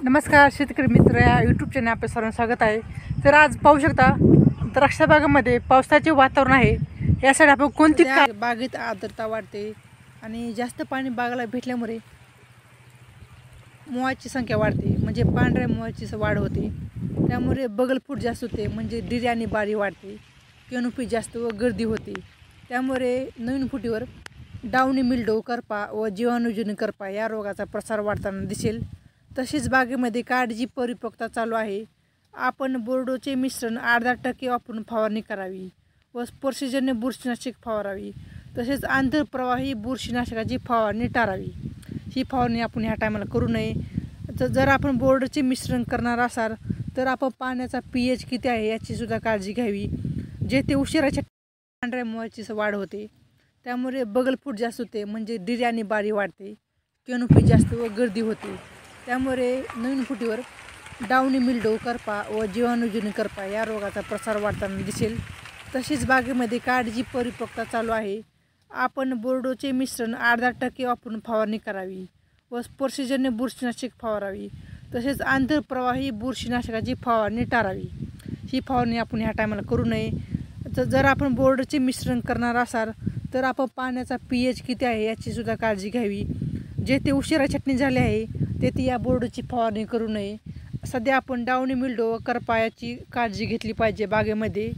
नमस्कार शेतकरी मित्र, या यूट्यूब चॅनल आपल्या सर्वांचं स्वागत आहे. तर आज पाहू शकता द्राक्ष बागेमध्ये पावसाचे वातावरण आहे. यासाठी आपण कोणती बागेत आर्द्रता वाढते आणि जास्त पाणी बागेला भेटल्यामुळे मुळाची संख्या वाढते, म्हणजे पांढऱ्या मुळाची वाढ होते. त्यामुळे बगलफूट जास्त होते, म्हणजे डिरी आणि बारी वाढते, केनोपी जास्त व गर्दी होते. त्यामुळे नवीन फुटीवर डाउनी मिल्डो, करपा व जीवाणूजन्य करपा या रोगाचा प्रसार वाढताना दिसेल. तसेच बागेमध्ये काळजी परिपक्वता चालू आहे. आपण बोर्डोचे मिश्रण 8-10% वापरून फवारणी करावी व स्पर्शजन्य बुरशीनाशक फवारावी. तसेच आंतरप्रवाही बुरशीनाशकाची फवारणी टाळावी. ही फवारणी आपण ह्या टायमाला करू नये. जर आपण बोर्डचे मिश्रण करणार असाल तर आपण पाण्याचा pH किती आहे याची सुद्धा काळजी घ्यावी. जेथे उशिराच्या पांढऱ्या मुळाची वाढ होते, त्यामुळे बगलफूट जास्त होते, म्हणजे डिरी आणि बारी वाढते, केनोपी जास्त व गर्दी होते. त्यामुळे नवीन फुटीवर डाउनी मिल्डो, करपा व जीवाणूजन्य करपा या रोगाचा प्रसार वाढताना दिसेल. तसेच बागेमध्ये काळजी परिपक्वता चालू आहे. आपण बोर्डोचे मिश्रण 8-10% वापरून फवारणी करावी व स्पर्शजन्य बुरशीनाशक फवारावी. तसेच आंतरप्रवाही बुरशीनाशकाची फवारणी टाळावी. ही फवारणी आपण ह्या टायमाला करू नये. जर आपण बोर्डचे मिश्रण करणार असाल तर आपण पाण्याचा pH किती आहे याची सुद्धा काळजी घ्यावी. जेथे उशिरा छाटणी झाली आहे तेथे या बोर्डची फवारणी करू नये. सध्या आपण डाउनी मिल्डो व करपा याची काळजी घेतली पाहिजे बागेमध्ये.